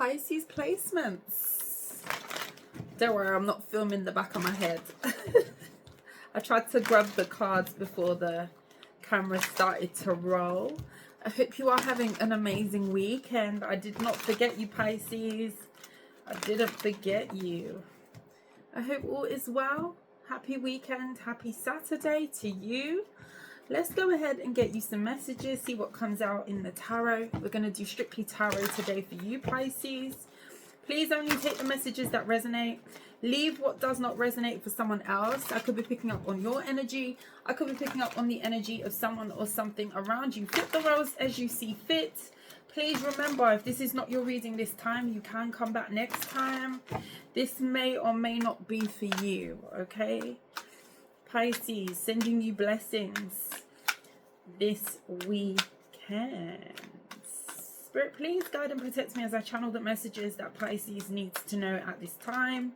Pisces placements. Don't worry, I'm not filming the back of my head. I tried to grab the cards before the camera started to roll. I hope you are having an amazing weekend. I did not forget you, Pisces. I didn't forget you. I hope all is well. Happy weekend, happy Saturday to you. Let's go ahead and get you some messages, see what comes out in the tarot. We're going to do strictly tarot today for you, Pisces. Please only take the messages that resonate. Leave what does not resonate for someone else. I could be picking up on your energy. I could be picking up on the energy of someone or something around you. Flip the roles as you see fit. Please remember, if this is not your reading this time, you can come back next time. This may or may not be for you, okay? Pisces, sending you blessings this weekend. Spirit, please guide and protect me as I channel the messages that Pisces needs to know at this time.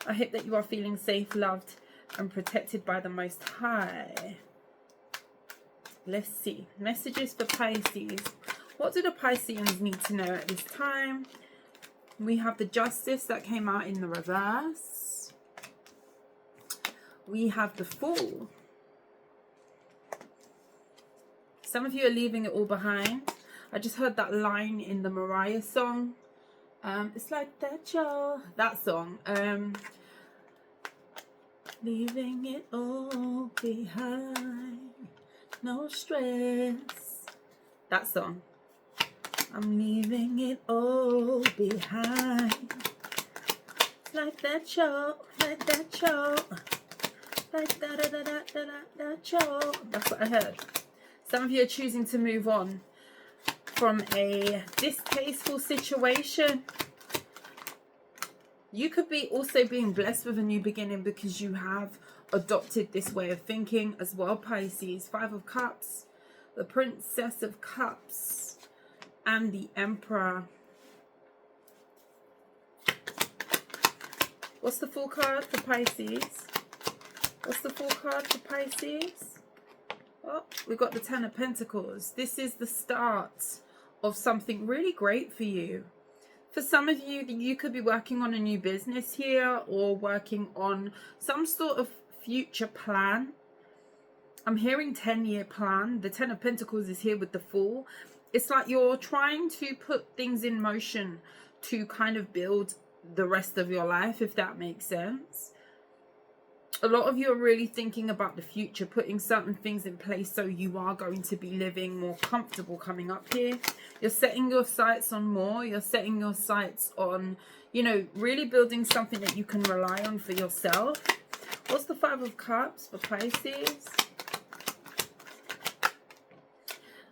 I hope that you are feeling safe, loved, and protected by the Most High. Let's see. Messages for Pisces. What do the Pisceans need to know at this time? We have the Justice that came out in the reverse. We have the Fool. Some of you are leaving it all behind. I just heard that line in the Mariah song. It's like that, y'all. That song. Leaving it all behind. No stress. That song. I'm leaving it all behind. Like that, y'all. Like that, y'all. Like that, y'all. That's what I heard. Some of you are choosing to move on from a distasteful situation. You could be also being blessed with a new beginning because you have adopted this way of thinking as well, Pisces. 5 of Cups, the Princess of Cups, and the Emperor. What's the Fool card for Pisces? What's the Fool card for Pisces? Oh, we've got the 10 of Pentacles. This is the start of something really great for you. For some of you, you could be working on a new business here or working on some sort of future plan. I'm hearing 10-year plan. The 10 of Pentacles is here with the Fool. It's like you're trying to put things in motion to kind of build the rest of your life, if that makes sense. A lot of you are really thinking about the future, putting certain things in place so you are going to be living more comfortable coming up here. You're setting your sights on more. You're setting your sights on, you know, really building something that you can rely on for yourself. What's the 5 of Cups for Pisces?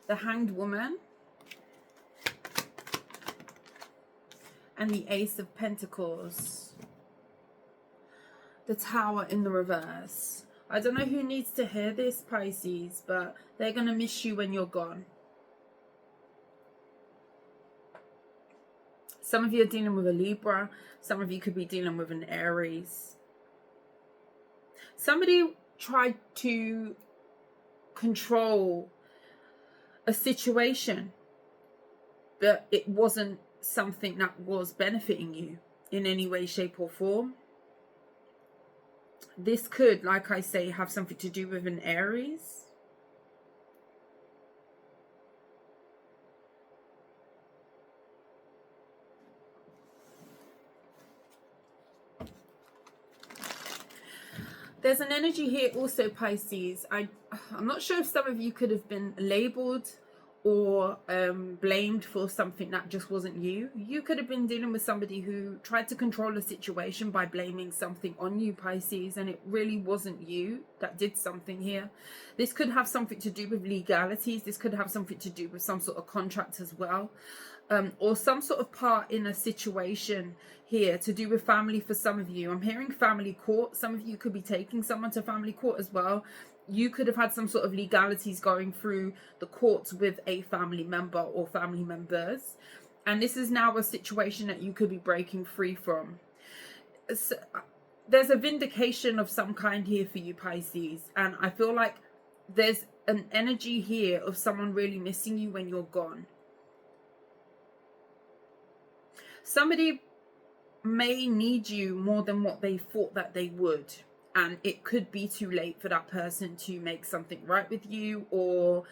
The Hanged Woman. And the Ace of Pentacles. The Tower in the reverse. I don't know who needs to hear this, Pisces, but they're going to miss you when you're gone. Some of you are dealing with a Libra. Some of you could be dealing with an Aries. Somebody tried to control a situation, but it wasn't something that was benefiting you in any way, shape, or form. This could, like I say, have something to do with an Aries. There's an energy here also, Pisces. I'm not sure if some of you could have been labeled or blamed for something that just wasn't you. You could have been dealing with somebody who tried to control a situation by blaming something on you, Pisces, and it really wasn't you that did something here. This could have something to do with legalities. This could have something to do with some sort of contract as well, or some sort of part in a situation here to do with family for some of you. I'm hearing family court. Some of you could be taking someone to family court as well. You could have had some sort of legalities going through the courts with a family member or family members. And this is now a situation that you could be breaking free from. So, there's a vindication of some kind here for you, Pisces. And I feel like there's an energy here of someone really missing you when you're gone. Somebody may need you more than what they thought that they would, and it could be too late for that person to make something right with you or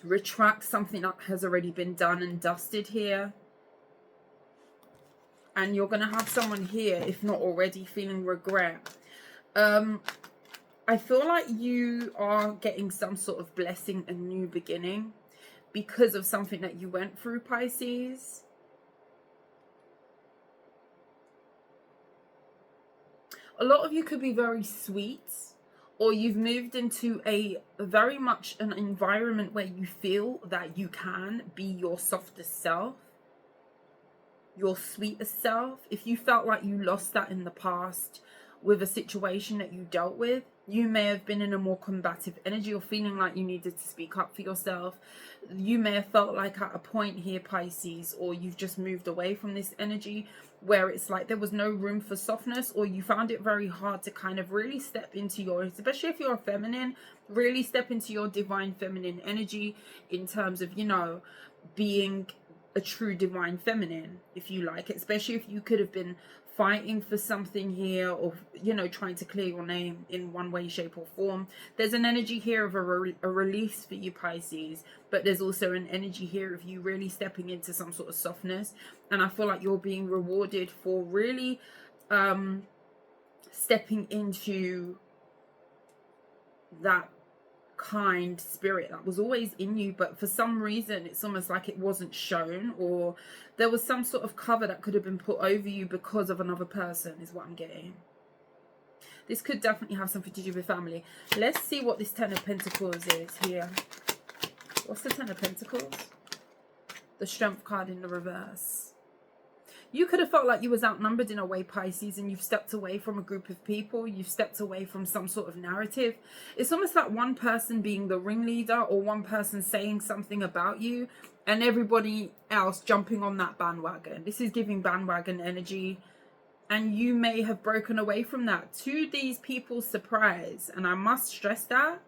retract something that has already been done and dusted here. And you're going to have someone here, if not already, feeling regret. I feel like you are getting some sort of blessing, a new beginning, because of something that you went through, Pisces. A lot of you could be very sweet, or you've moved into a very much an environment where you feel that you can be your softest self, your sweetest self. If you felt like you lost that in the past with a situation that you dealt with, you may have been in a more combative energy or feeling like you needed to speak up for yourself. You may have felt like at a point here, Pisces, or you've just moved away from this energy where it's like there was no room for softness, or you found it very hard to kind of really step into your, especially if you're a feminine, really step into your divine feminine energy in terms of, you know, being a true divine feminine, if you like, especially if you could have been fighting for something here, or, you know, trying to clear your name in one way, shape or form. There's an energy here of a release for you, Pisces, but there's also an energy here of you really stepping into some sort of softness. And I feel like you're being rewarded for really stepping into that kind spirit that was always in you, but for some reason it's almost like it wasn't shown, or there was some sort of cover that could have been put over you because of another person, is what I'm getting. This could definitely have something to do with family. Let's see what this Ten of Pentacles is here. What's the Ten of Pentacles? The Strength card in the reverse. You could have felt like you was outnumbered in a way, Pisces, and you've stepped away from a group of people. You've stepped away from some sort of narrative. It's almost like one person being the ringleader, or one person saying something about you and everybody else jumping on that bandwagon. This is giving bandwagon energy. And you may have broken away from that, to these people's surprise. And I must stress that,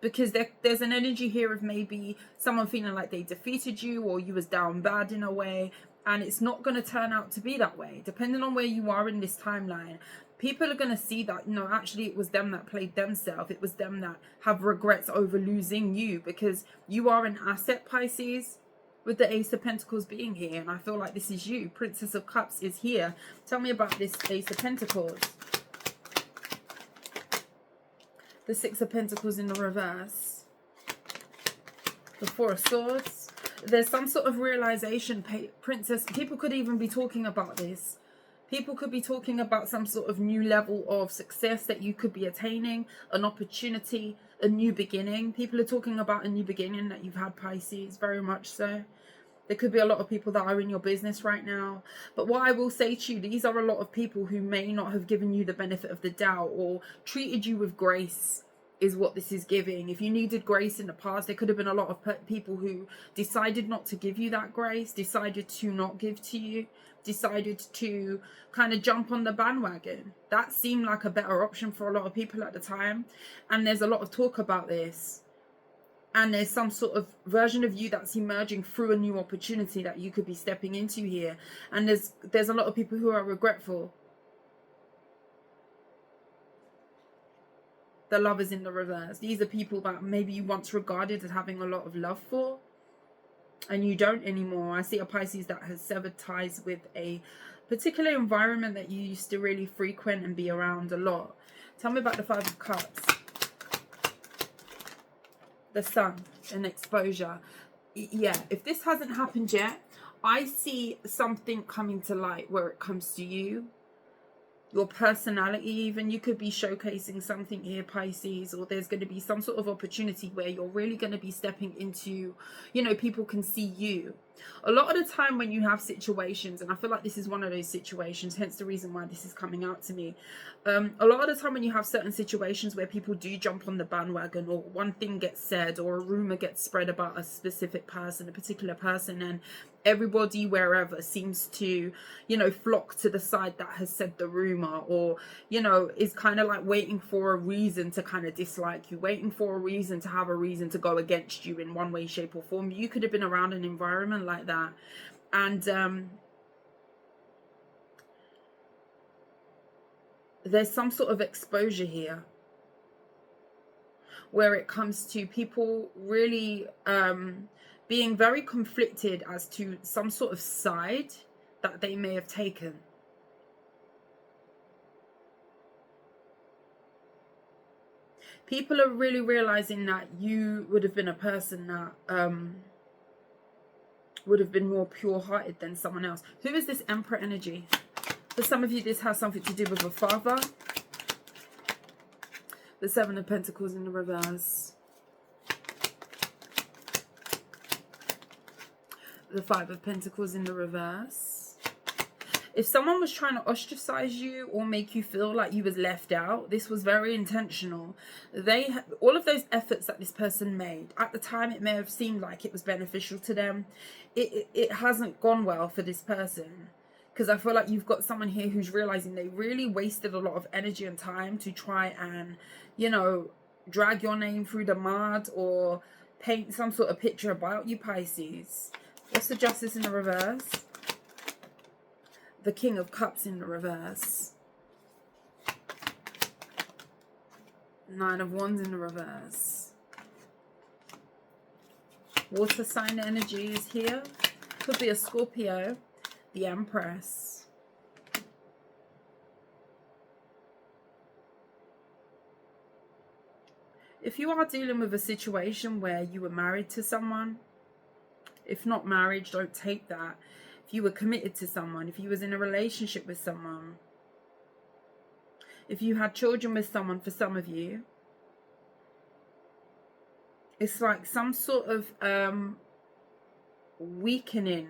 because there's an energy here of maybe someone feeling like they defeated you, or you was down bad in a way. And it's not going to turn out to be that way. Depending on where you are in this timeline, people are going to see that, you know, actually it was them that played themselves. It was them that have regrets over losing you, because you are an asset, Pisces, with the Ace of Pentacles being here. And I feel like this is you. Princess of Cups is here. Tell me about this Ace of Pentacles. The Six of Pentacles in the reverse. The Four of Swords. There's some sort of realization, Princess. People could even be talking about this. People could be talking about some sort of new level of success that you could be attaining, an opportunity, a new beginning. People are talking about a new beginning that you've had, Pisces, very much so. There could be a lot of people that are in your business right now. But what I will say to you, these are a lot of people who may not have given you the benefit of the doubt or treated you with grace, is what this is giving. If you needed grace in the past, there could have been a lot of people who decided not to give you that grace, decided to not give to you, decided to kind of jump on the bandwagon. That seemed like a better option for a lot of people at the time. And there's a lot of talk about this. And there's some sort of version of you that's emerging through a new opportunity that you could be stepping into here. And there's a lot of people who are regretful. The Lovers in the reverse. These are people that maybe you once regarded as having a lot of love for, and you don't anymore. I see a Pisces that has severed ties with a particular environment that you used to really frequent and be around a lot. Tell me about the Five of Cups. The Sun and exposure. Yeah, if this hasn't happened yet, I see something coming to light where it comes to you. Your personality even. You could be showcasing something here, Pisces, or there's going to be some sort of opportunity where you're really going to be stepping into, you know, people can see you. A lot of the time when you have situations, and I feel like this is one of those situations, hence the reason why this is coming out to me. A lot of the time when you have certain situations where people do jump on the bandwagon, or one thing gets said, or a rumor gets spread about a specific person, a particular person, and everybody wherever seems to, you know, flock to the side that has said the rumor, or, you know, is kind of like waiting for a reason to kind of dislike you, waiting for a reason to have a reason to go against you in one way, shape or form. You could have been around an environment like that, and there's some sort of exposure here where it comes to people really being very conflicted as to some sort of side that they may have taken. People are really realizing that you would have been a person that would have been more pure-hearted than someone else. Who is this Emperor energy? For some of you, this has something to do with a father. The Seven of Pentacles in the reverse. The Five of Pentacles in the reverse. If someone was trying to ostracize you or make you feel like you was left out, this was very intentional. All of those efforts that this person made, at the time it may have seemed like it was beneficial to them. It hasn't gone well for this person. Because I feel like you've got someone here who's realizing they really wasted a lot of energy and time to try and, you know, drag your name through the mud or paint some sort of picture about you, Pisces. What's the Justice in the reverse? The King of Cups in the reverse. Nine of Wands in the reverse. Water sign energy is here. Could be a Scorpio. The Empress. If you are dealing with a situation where you were married to someone, if not marriage, don't take that. If you were committed to someone, if you was in a relationship with someone, if you had children with someone, for some of you, it's like some sort of weakening.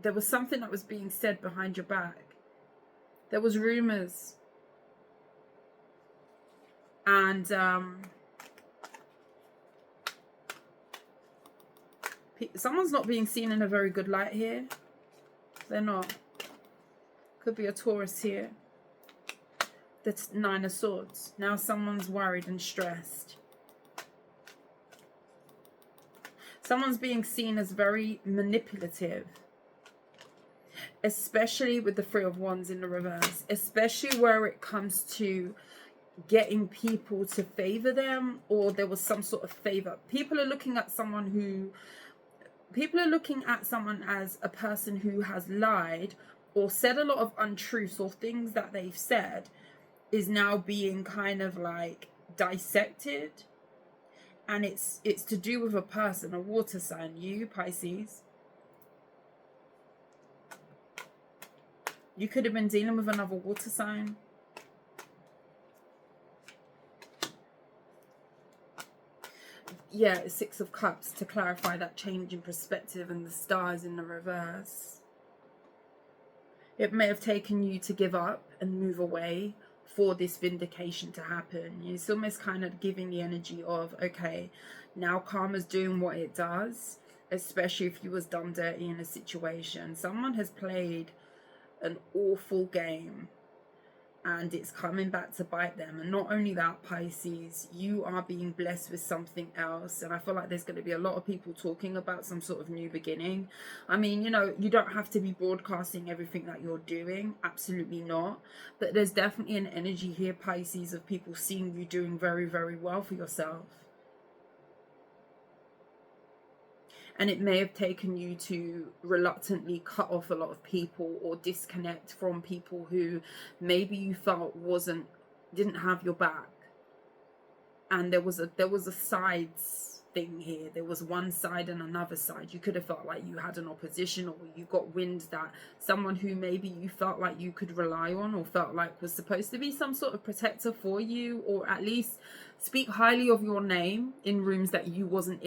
There was something that was being said behind your back. There was rumors. And someone's not being seen in a very good light here. They're not. Could be a Taurus here. That's Nine of Swords. Now someone's worried and stressed. Someone's being seen as very manipulative. Especially with the Three of Wands in the reverse. Especially where it comes to getting people to favor them, or there was some sort of favor. People are looking at someone as a person who has lied or said a lot of untruths, or things that they've said is now being kind of like dissected. And it's to do with a person, a water sign, you, Pisces. You could have been dealing with another water sign. Yeah, Six of Cups, to clarify that change in perspective, and the stars in the reverse. It may have taken you to give up and move away for this vindication to happen. It's almost kind of giving the energy of, okay, now karma's doing what it does, especially if you was done dirty in a situation. Someone has played an awful game and it's coming back to bite them. And not only that, Pisces, you are being blessed with something else. And I feel like there's going to be a lot of people talking about some sort of new beginning. I mean, you know, you don't have to be broadcasting everything that you're doing. Absolutely not. But there's definitely an energy here, Pisces, of people seeing you doing very, very well for yourself. And it may have taken you to reluctantly cut off a lot of people or disconnect from people who maybe you felt didn't have your back. And there was a sides thing here. There was one side and another side. You could have felt like you had an opposition, or you got wind that someone who maybe you felt like you could rely on, or felt like was supposed to be some sort of protector for you, or at least speak highly of your name in rooms that you wasn't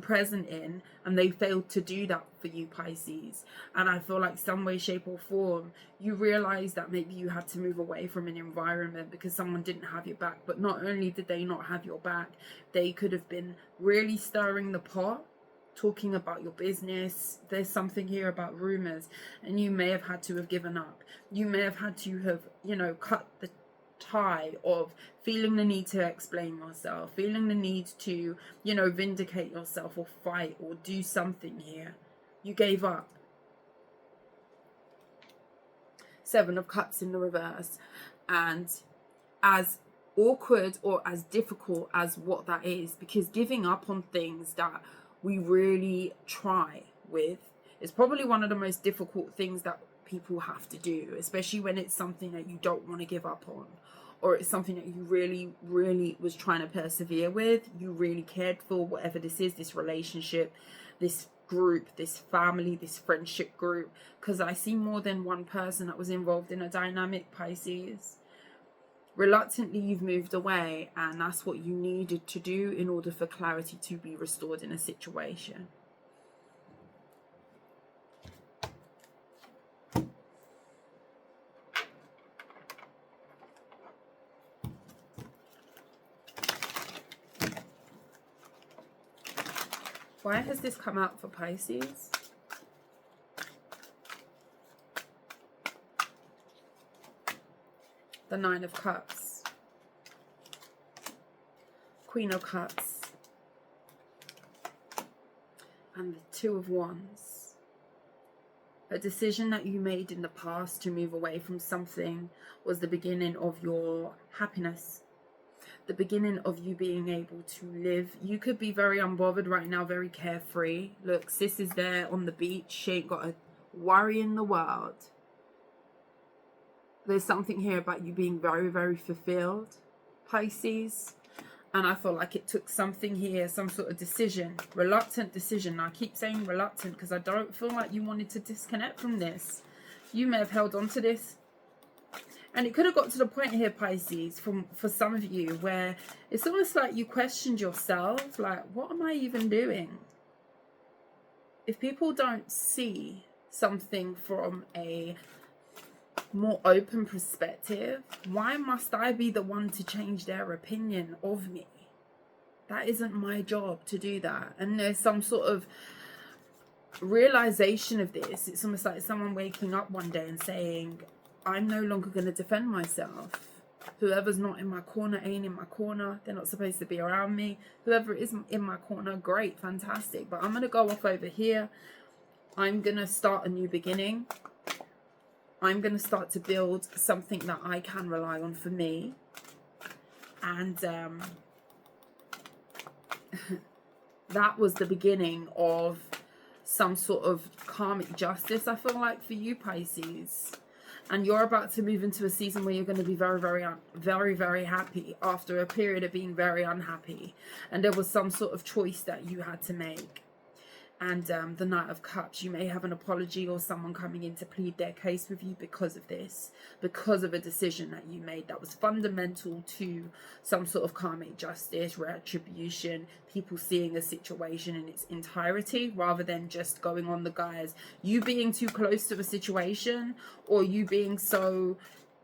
present in, and they failed to do that for you, Pisces. And I feel like some way, shape or form, you realize that maybe you had to move away from an environment because someone didn't have your back. But not only did they not have your back, they could have been really stirring the pot, talking about your business. There's something here about rumors, and you may have had to have given up. You may have had to have, you know, cut the tie of feeling the need to explain yourself, feeling the need to, you know, vindicate yourself or fight or do something here. You gave up. Seven of Cups in the reverse. And as awkward or as difficult as what that is, because giving up on things that we really try with is probably one of the most difficult things that people have to do, especially when it's something that you don't want to give up on, or it's something that you really was trying to persevere with, you really cared for, whatever this is, this relationship, this group, this family, this friendship group, because I see more than one person that was involved in a dynamic, Pisces. Reluctantly, you've moved away, and that's what you needed to do in order for clarity to be restored in a situation. Why has this come out for Pisces? The Nine of Cups, Queen of Cups, and the Two of Wands. A decision that you made in the past to move away from something was the beginning of your happiness, the beginning of you being able to live. You could be very unbothered right now, very carefree. Look, sis is there on the beach. She ain't got a worry in the world. There's something here about you being very fulfilled, Pisces. And I feel like it took something here, some sort of decision, reluctant decision. Now, I keep saying reluctant because I don't feel like you wanted to disconnect from this. You may have held on to this. And it could have got to the point here, Pisces, for some of you, where it's almost like you questioned yourself, like, what am I even doing? If people don't see something from a more open perspective, why must I be the one to change their opinion of me? That isn't my job to do that. And there's some sort of realization of this. It's almost like someone waking up one day and saying, I'm no longer going to defend myself. Whoever's not in my corner ain't in my corner. They're not supposed to be around me. Whoever is in my corner, great, fantastic. But I'm going to go off over here. I'm going to start a new beginning. I'm going to start to build something that I can rely on for me. And that was the beginning of some sort of karmic justice, I feel like, for you, Pisces. And you're about to move into a season where you're going to be very happy after a period of being very unhappy. And there was some sort of choice that you had to make. And the Knight of Cups, you may have an apology or someone coming in to plead their case with you because of this, because of a decision that you made that was fundamental to some sort of karmic justice, retribution, people seeing a situation in its entirety rather than just going on the guise, you being too close to a situation or you being so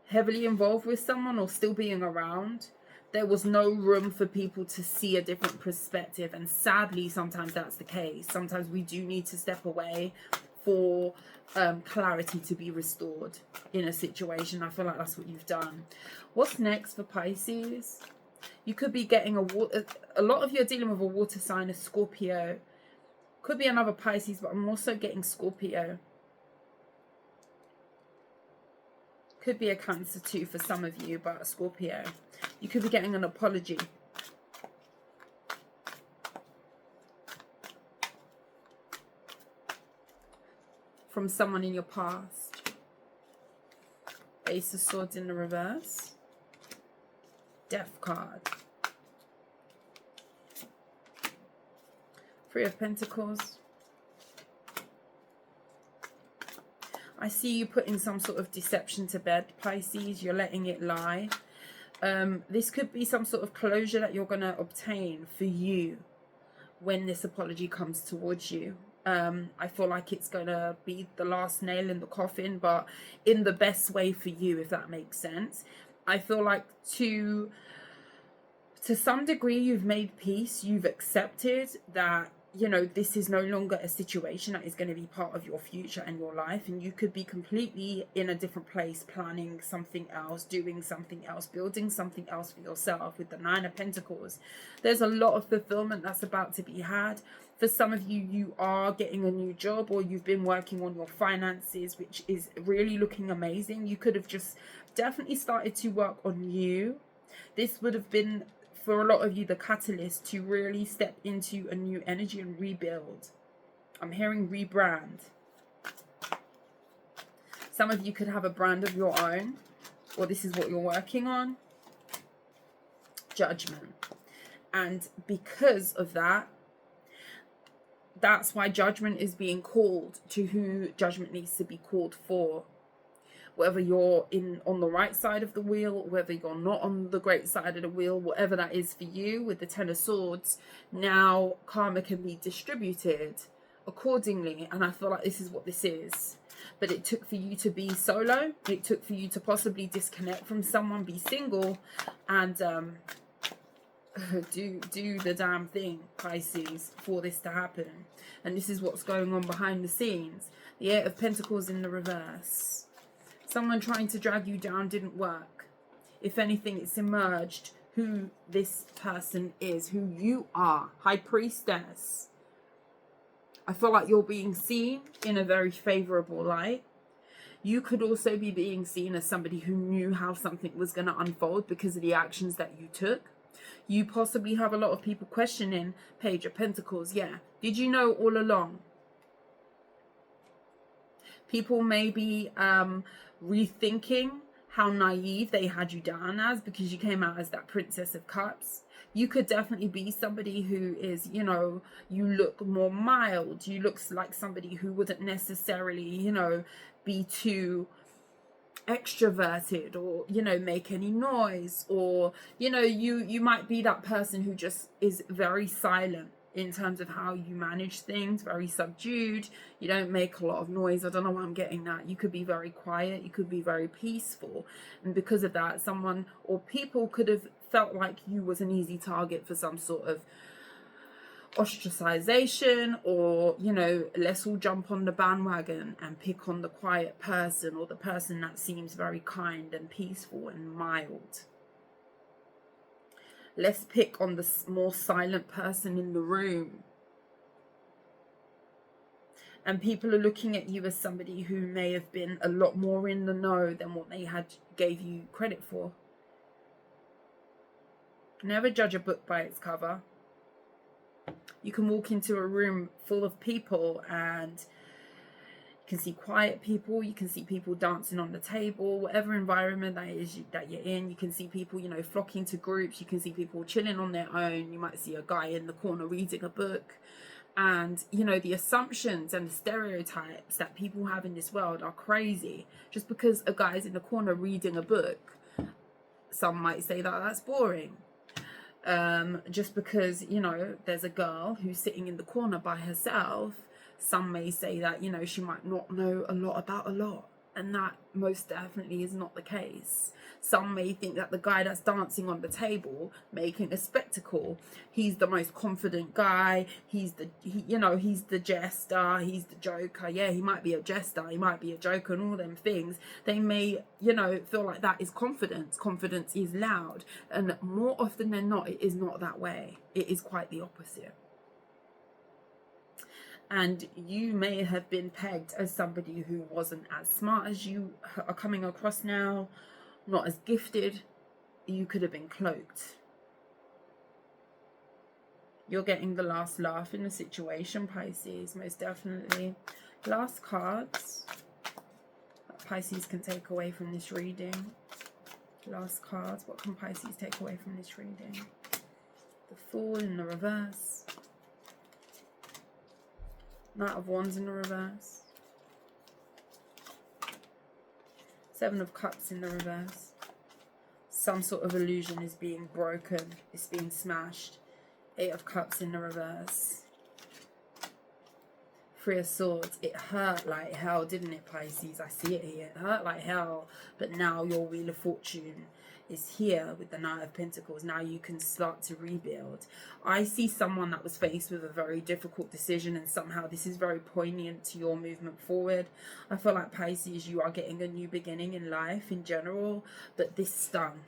heavily involved with someone or still being around. There was no room for people to see a different perspective. And sadly, sometimes that's the case. Sometimes we do need to step away for clarity to be restored in a situation. I feel like that's what you've done. What's next for Pisces? You could be getting a lot of you are dealing with a water sign, a Scorpio. Could be another Pisces, but I'm also getting Scorpio. Could be a Cancer too for some of you, but a Scorpio. You could be getting an apology. From someone in your past. Ace of Swords in the reverse. Death card. Three of Pentacles. I see you putting some sort of deception to bed, Pisces. You're letting it lie. This could be some sort of closure that you're going to obtain for you when this apology comes towards you. I feel like it's going to be the last nail in the coffin, but in the best way for you, if that makes sense. I feel like to some degree, you've made peace. You've accepted that, you know, this is no longer a situation that is going to be part of your future and your life. And you could be completely in a different place, planning something else, doing something else, building something else for yourself with the Nine of Pentacles. There's a lot of fulfillment that's about to be had. For some of you, you are getting a new job, or you've been working on your finances, which is really looking amazing. You could have just definitely started to work on you. This would have been, for a lot of you, the catalyst to really step into a new energy and rebuild. I'm hearing rebrand. Some of you could have a brand of your own, or this is what you're working on. Judgment. And because of that, that's why judgment is being called to who judgment needs to be called for. Whether you're on the right side of the wheel, whether you're not on the great side of the wheel, whatever that is for you with the Ten of Swords, now karma can be distributed accordingly. And I feel like this is what this is. But it took for you to be solo. It took for you to possibly disconnect from someone, be single, and do the damn thing, Pisces, for this to happen. And this is what's going on behind the scenes. The Eight of Pentacles in the reverse. Someone trying to drag you down didn't work. If anything, it's emerged who this person is, who you are. High Priestess. I feel like you're being seen in a very favorable light. You could also be being seen as somebody who knew how something was going to unfold because of the actions that you took. You possibly have a lot of people questioning Page of Pentacles. Yeah. Did you know all along? People may be rethinking how naive they had you down as, because you came out as that Princess of Cups. You could definitely be somebody who is, you know, you look more mild. You look like somebody who wouldn't necessarily, you know, be too extroverted, or, you know, make any noise, or, you know, you might be that person who just is very silent in terms of how you manage things, very subdued. You don't make a lot of noise. I don't know why I'm getting that. You could be very quiet. You could be very peaceful. And because of that, someone or people could have felt like you was an easy target for some sort of ostracization, or, you know, let's all jump on the bandwagon and pick on the quiet person, or the person that seems very kind and peaceful and mild. Let's pick on the more silent person in the room. And people are looking at you as somebody who may have been a lot more in the know than what they gave you credit for. Never judge a book by its cover. You can walk into a room full of people and you can see quiet people, you can see people dancing on the table, whatever environment that is that you're in. You can see people, you know, flocking to groups. You can see people chilling on their own. You might see a guy in the corner reading a book. And, you know, the assumptions and the stereotypes that people have in this world are crazy. Just because a guy's in the corner reading a book, some might say that that's boring. Just because, you know, there's a girl who's sitting in the corner by herself, some may say that, you know, she might not know a lot about a lot. And that most definitely is not the case. Some may think that the guy that's dancing on the table, making a spectacle, he's the most confident guy. He's the jester. He's the joker. Yeah, he might be a jester. He might be a joker and all them things. They may, you know, feel like that is confidence. Confidence is loud. And more often than not, it is not that way. It is quite the opposite. And you may have been pegged as somebody who wasn't as smart as you are coming across now, not as gifted. You could have been cloaked. You're getting the last laugh in the situation, Pisces, most definitely. Last cards that Pisces can take away from this reading. Last cards, what can Pisces take away from this reading? The Fool in the reverse. Knight of Wands in the reverse. Seven of Cups in the reverse. Some sort of illusion is being broken. It's being smashed. Eight of Cups in the reverse. Three of Swords. It hurt like hell, didn't it, Pisces? I see it here. It hurt like hell. But now your Wheel of Fortune is here with the Knight of Pentacles. Now you can start to rebuild. I see someone that was faced with a very difficult decision, and somehow this is very poignant to your movement forward. I feel like, Pisces, you are getting a new beginning in life in general, but this stung.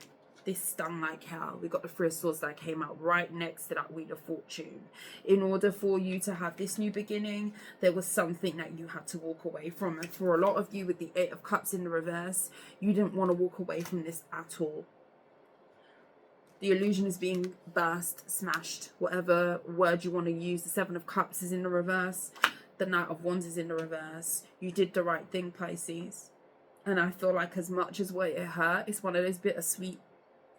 this stung like hell. We got the Three of Swords that came out right next to that Wheel of Fortune. In order for you to have this new beginning, there was something that you had to walk away from. And for a lot of you with the Eight of Cups in the reverse, you didn't want to walk away from this at all. The illusion is being burst, smashed, whatever word you want to use. The Seven of Cups is in the reverse. The Knight of Wands is in the reverse. You did the right thing, Pisces. And I feel like as much as what it hurt, it's one of those bittersweet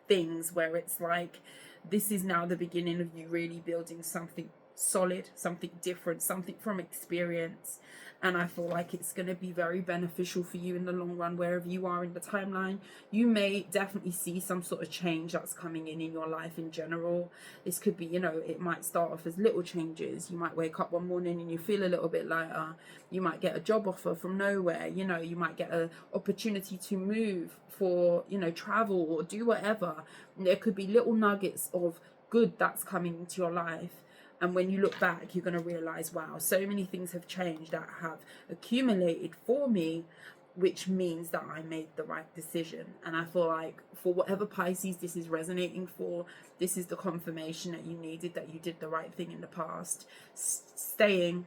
things where it's like, this is now the beginning of you really building something solid, something different, something from experience. And I feel like it's going to be very beneficial for you in the long run, wherever you are in the timeline. You may definitely see some sort of change that's coming in your life in general. This could be, you know, it might start off as little changes. You might wake up one morning and you feel a little bit lighter. You might get a job offer from nowhere. You know, you might get an opportunity to move for, you know, travel or do whatever. There could be little nuggets of good that's coming into your life. And when you look back, you're going to realize, wow, so many things have changed that have accumulated for me, which means that I made the right decision. And I feel like for whatever Pisces this is resonating for, this is the confirmation that you needed, that you did the right thing in the past. Staying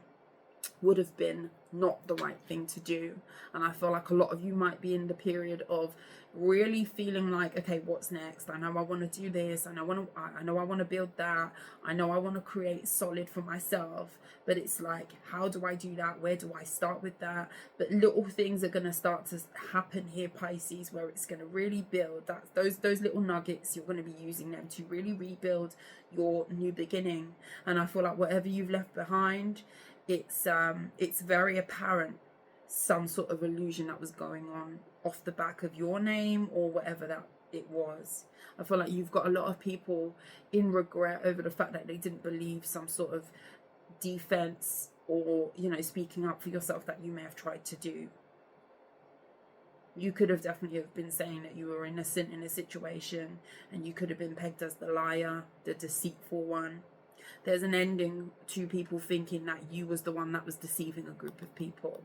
would have been not the right thing to do. And I feel like a lot of you might be in the period of really feeling like, okay, what's next? I know I want to do this. I know I want to build that. I know I want to create solid for myself. But it's like, how do I do that? Where do I start with that? But little things are going to start to happen here, Pisces, where it's going to really build that those little nuggets. You're going to be using them to really rebuild your new beginning. And I feel like whatever you've left behind, it's very apparent some sort of illusion that was going on off the back of your name or whatever that it was. I feel like you've got a lot of people in regret over the fact that they didn't believe some sort of defense or, you know, speaking up for yourself that you may have tried to do. You could have definitely have been saying that you were innocent in a situation, and you could have been pegged as the liar, the deceitful one. There's an ending to people thinking that you was the one that was deceiving a group of people,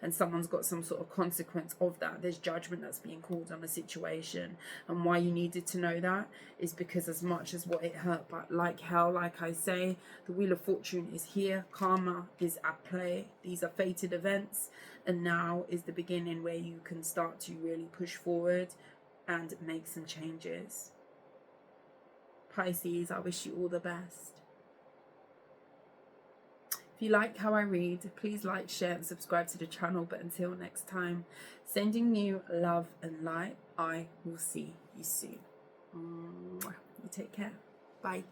and someone's got some sort of consequence of that. There's judgment that's being called on a situation, and why you needed to know that is because as much as what it hurt, but like hell, like I say, the Wheel of Fortune is here. Karma is at play. These are fated events, and now is the beginning where you can start to really push forward and make some changes. Pisces, I wish you all the best. If you like how I read, please like, share and subscribe to the channel. But until next time, sending you love and light. I will see you soon. You take care. Bye.